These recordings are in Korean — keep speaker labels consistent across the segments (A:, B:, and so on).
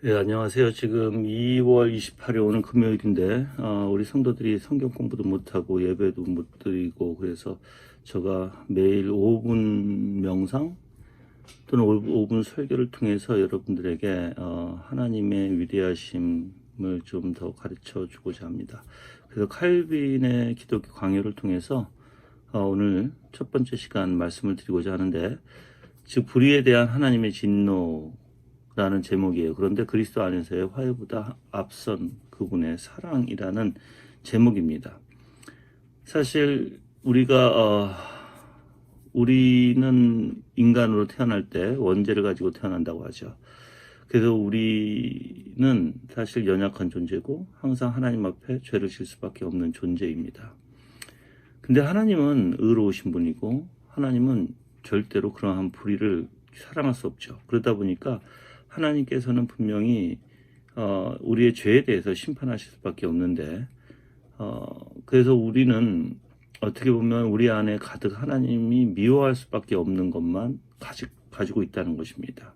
A: 안녕하세요. 지금 2월 28일 오늘 금요일인데, 우리 성도들이 성경 공부도 못하고 예배도 못 드리고, 그래서 제가 매일 5분 명상 또는 5분 설교를 통해서 여러분들에게 하나님의 위대하심을 좀 더 가르쳐 주고자 합니다. 그래서 칼빈의 기독교 강요를 통해서 오늘 첫 번째 시간 말씀을 드리고자 하는데, 즉 불의에 대한 하나님의 진노라는 제목이에요. 그런데 그리스도 안에서의 화해보다 앞선 그분의 사랑이라는 제목입니다. 사실 우리는 인간으로 태어날 때 원죄를 가지고 태어난다고 하죠. 그래서 우리는 사실 연약한 존재고 항상 하나님 앞에 죄를 질 수밖에 없는 존재입니다. 근데 하나님은 의로우신 분이고 하나님은 절대로 그러한 불의를 사랑할 수 없죠. 그러다 보니까 하나님께서는 분명히 우리의 죄에 대해서 심판하실 수밖에 없는데, 그래서 우리는 어떻게 보면 우리 안에 가득 하나님이 미워할 수밖에 없는 것만 가지고 있다는 것입니다.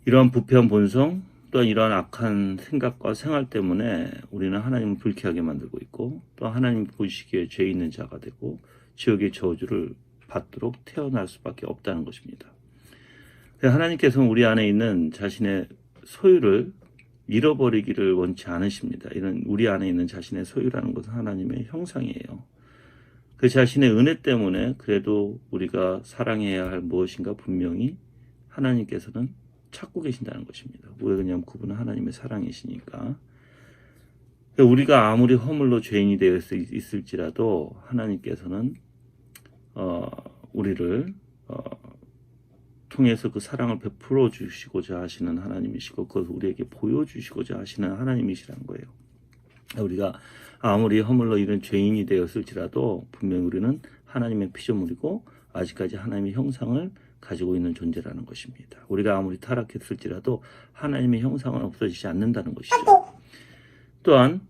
A: 이러한 부패한 본성 또한 이러한 악한 생각과 생활 때문에 우리는 하나님을 불쾌하게 만들고 있고, 또 하나님 보시기에 죄 있는 자가 되고 지옥의 저주를 받도록 태어날 수밖에 없다는 것입니다. 하나님께서는 우리 안에 있는 자신의 소유를 잃어버리기를 원치 않으십니다. 이런 우리 안에 있는 자신의 소유라는 것은 하나님의 형상이에요. 그 자신의 은혜 때문에 그래도 우리가 사랑해야 할 무엇인가 분명히 하나님께서는 찾고 계신다는 것입니다. 왜 그러냐면 그분은 하나님의 사랑이시니까. 우리가 아무리 허물로 죄인이 되어 있을지라도 하나님께서는 우리를 통해서 그 사랑을 베풀어 주시고자 하시는 하나님이시고, 그것을 우리에게 보여주시고자 하시는 하나님이시라는 거예요. 우리가 아무리 허물로 이런 죄인이 되었을지라도 분명히 우리는 하나님의 피조물이고 아직까지 하나님의 형상을 가지고 있는 존재라는 것입니다. 우리가 아무리 타락했을지라도 하나님의 형상은 없어지지 않는다는 것이죠. 또한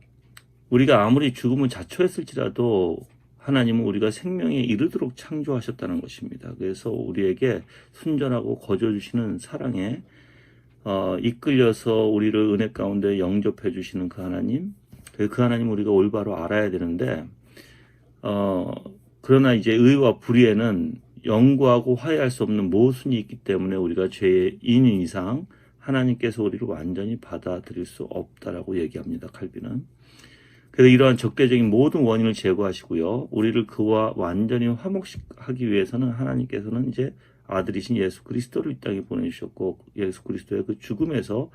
A: 우리가 아무리 죽음을 자초했을지라도 하나님은 우리가 생명에 이르도록 창조하셨다는 것입니다. 그래서 우리에게 순전하고 거저주시는 사랑에 이끌려서 우리를 은혜 가운데 영접해 주시는 그 하나님, 그 하나님 우리가 올바로 알아야 되는데, 그러나 이제 의와 불의에는 영구하고 화해할 수 없는 모순이 있기 때문에 우리가 죄인인 이상 하나님께서 우리를 완전히 받아들일 수 없다라고 얘기합니다. 칼빈은. 그래서 이러한 적대적인 모든 원인을 제거하시고요, 우리를 그와 완전히 화목하기 위해서는 하나님께서는 이제 아들이신 예수 그리스도를 이 땅에 보내주셨고, 예수 그리스도의 그 죽음에서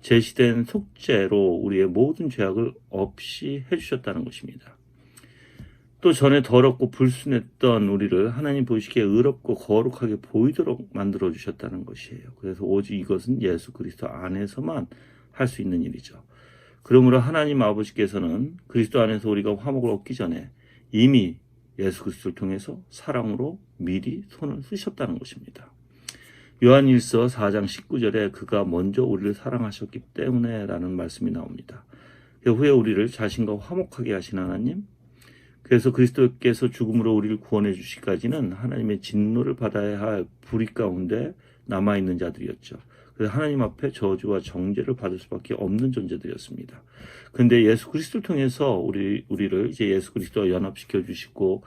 A: 제시된 속죄로 우리의 모든 죄악을 없이 해주셨다는 것입니다. 또 전에 더럽고 불순했던 우리를 하나님 보시기에 의롭고 거룩하게 보이도록 만들어 주셨다는 것이에요. 그래서 오직 이것은 예수 그리스도 안에서만 할 수 있는 일이죠. 그러므로 하나님 아버지께서는 그리스도 안에서 우리가 화목을 얻기 전에 이미 예수 그리스도를 통해서 사랑으로 미리 손을 쓰셨다는 것입니다. 요한일서 4장 19절에 그가 먼저 우리를 사랑하셨기 때문에 라는 말씀이 나옵니다. 그 후에 우리를 자신과 화목하게 하신 하나님, 그래서 그리스도께서 죽음으로 우리를 구원해 주시기까지는 하나님의 진노를 받아야 할 불의 가운데 남아있는 자들이었죠. 그래서 하나님 앞에 저주와 정죄를 받을 수밖에 없는 존재들이었습니다. 그런데 예수 그리스도를 통해서 우리를 이제 예수 그리스도와 연합시켜 주시고,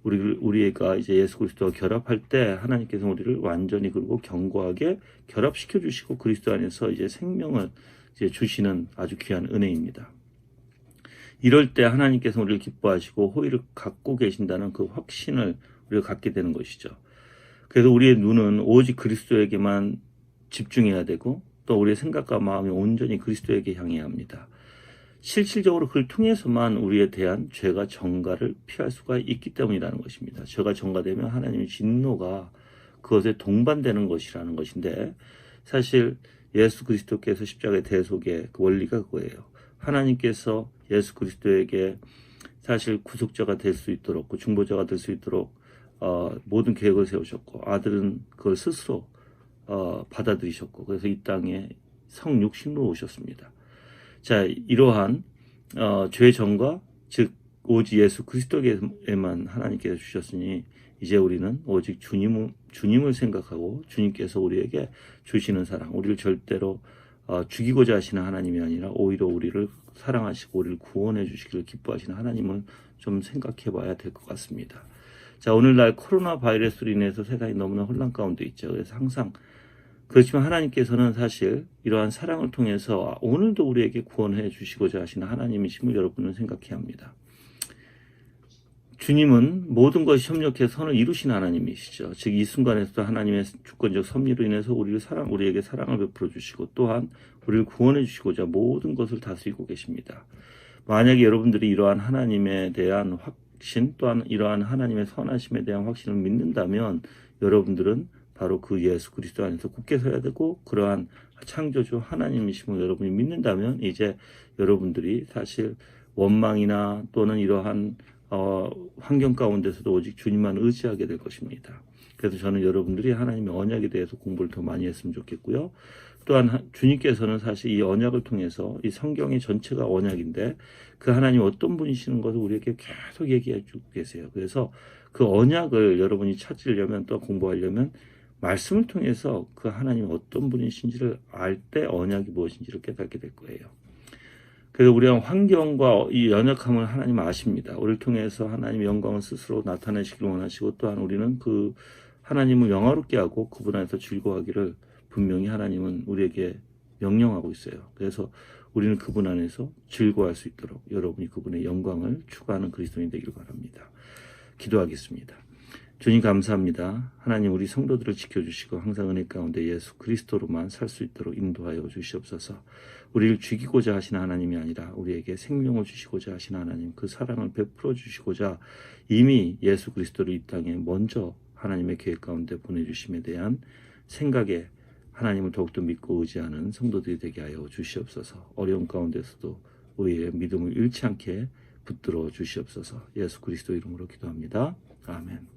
A: 우리가 이제 예수 그리스도와 결합할 때 하나님께서 우리를 완전히 그리고 견고하게 결합시켜 주시고 그리스도 안에서 이제 생명을 이제 주시는 아주 귀한 은혜입니다. 이럴 때 하나님께서 우리를 기뻐하시고 호의를 갖고 계신다는 그 확신을 우리가 갖게 되는 것이죠. 그래서 우리의 눈은 오직 그리스도에게만 집중해야 되고, 또 우리의 생각과 마음이 온전히 그리스도에게 향해야 합니다. 실질적으로 그를 통해서만 우리에 대한 죄가 정가를 피할 수가 있기 때문이라는 것입니다. 죄가 정가되면 하나님의 진노가 그것에 동반되는 것이라는 것인데, 사실 예수 그리스도께서 십자가의 대속의 그 원리가 그거예요. 하나님께서 예수 그리스도에게 사실 구속자가 될 수 있도록, 그 중보자가 될 수 있도록 모든 계획을 세우셨고, 아들은 그걸 스스로 받아들이셨고, 그래서 이 땅에 성육신으로 오셨습니다. 자, 이러한 죄 정과, 즉 오직 예수 그리스도에만 하나님께서 주셨으니 이제 우리는 오직 주님을 생각하고 주님께서 우리에게 주시는 사랑, 우리를 절대로 죽이고자 하시는 하나님이 아니라 오히려 우리를 사랑하시고 우리를 구원해 주시기를 기뻐하시는 하나님을 좀 생각해 봐야 될 것 같습니다. 자, 오늘날 코로나 바이러스로 인해서 세상이 너무나 혼란 가운데 있죠. 그래서 항상 그렇지만 하나님께서는 사실 이러한 사랑을 통해서 오늘도 우리에게 구원해 주시고자 하시는 하나님이심을 여러분은 생각해야 합니다. 주님은 모든 것이 협력해서 선을 이루신 하나님이시죠. 즉 이 순간에서도 하나님의 주권적 섭리로 인해서 우리에게 사랑을 베풀어 주시고 또한 우리를 구원해 주시고자 모든 것을 다스리고 계십니다. 만약에 여러분들이 이러한 하나님에 대한 확신 또한 이러한 하나님의 선하심에 대한 확신을 믿는다면 여러분들은 바로 그 예수 그리스도 안에서 굳게 서야 되고 그러한 창조주 하나님이심을 여러분이 믿는다면 이제 여러분들이 사실 원망이나 또는 이러한 환경 가운데서도 오직 주님만 의지하게 될 것입니다. 그래서 저는 여러분들이 하나님의 언약에 대해서 공부를 더 많이 했으면 좋겠고요. 또한 주님께서는 사실 이 언약을 통해서 이 성경의 전체가 언약인데 그 하나님 어떤 분이시는 것을 우리에게 계속 얘기해 주고 계세요. 그래서 그 언약을 여러분이 찾으려면 또 공부하려면 말씀을 통해서 그 하나님 어떤 분이신지를 알 때 언약이 무엇인지를 깨닫게 될 거예요. 그래서 우리가 환경과 이 연약함을 하나님 아십니다. 우리를 통해서 하나님의 영광을 스스로 나타내시길 원하시고 또한 우리는 그 하나님을 영화롭게 하고 그분 안에서 즐거워하기를 분명히 하나님은 우리에게 명령하고 있어요. 그래서 우리는 그분 안에서 즐거워할 수 있도록 여러분이 그분의 영광을 추구하는 그리스도인이 되길 바랍니다. 기도하겠습니다. 주님 감사합니다. 하나님 우리 성도들을 지켜주시고 항상 은혜 가운데 예수 그리스도로만 살 수 있도록 인도하여 주시옵소서. 우리를 죽이고자 하시는 하나님이 아니라 우리에게 생명을 주시고자 하시는 하나님 그 사랑을 베풀어 주시고자 이미 예수 그리스도를 이 땅에 먼저 하나님의 계획 가운데 보내주심에 대한 생각에 하나님을 더욱더 믿고 의지하는 성도들이 되게 하여 주시옵소서. 어려운 가운데서도 우리의 믿음을 잃지 않게 붙들어 주시옵소서. 예수 그리스도 이름으로 기도합니다. 아멘.